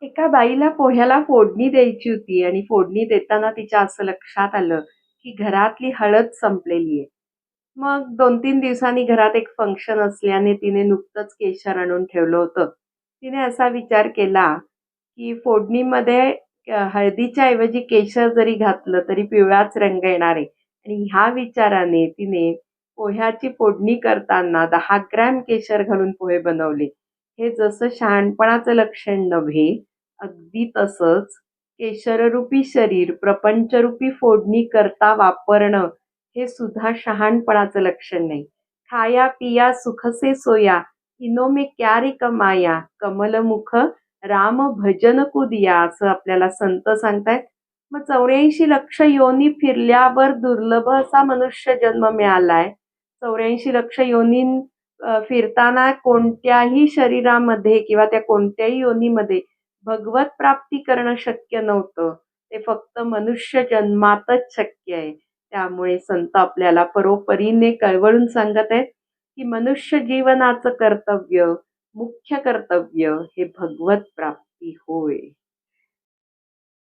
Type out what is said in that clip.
एका बाईला पोह्याला फोडणी द्यायची होती आणि फोडणी देताना तिच्या असं लक्षात आलं, की घरातली हळद संपलेली आहे. मग 2-3 दिवसांनी घरात एक फंक्शन असल्याने तिने नुकतंच केशर आणून ठेवलं होतं. तिने असा विचार केला, की फोडणीमध्ये हळदीच्या ऐवजी केशर जरी घातलं तरी पिवळाच रंग येणार आहे आणि ह्या विचाराने तिने पोह्याची फोडणी करताना 10 ग्रॅम केशर घालून पोहे बनवले. हे जसं शहाणपणाचं लक्षण नव्हे, अगदी तसंच केशररूपी शरीर प्रपंचरूपी फोडणी करता वापरणं हे सुद्धा शहाणपणाचं लक्षण नाही. खाया पिया सुखसे सोया, इनो में क्या रे कमाया, कमलमुख राम भजन कुदिया असं आपल्याला संत सांगतायत. मग 84 लक्ष योनी फिरल्यावर दुर्लभ असा मनुष्य जन्म मिळालाय. 84 लक्ष फिरताना कोणत्याही शरीरामध्ये किंवा त्या कोणत्याही योनीमध्ये भगवत प्राप्ती करणं शक्य नव्हतं. ते फक्त मनुष्य जन्मातच शक्य आहे. त्यामुळे संत आपल्याला परोपरीने कळवळून सांगत आहेत, की मनुष्य जीवनाचं कर्तव्य, मुख्य कर्तव्य हे भगवत प्राप्ती होय.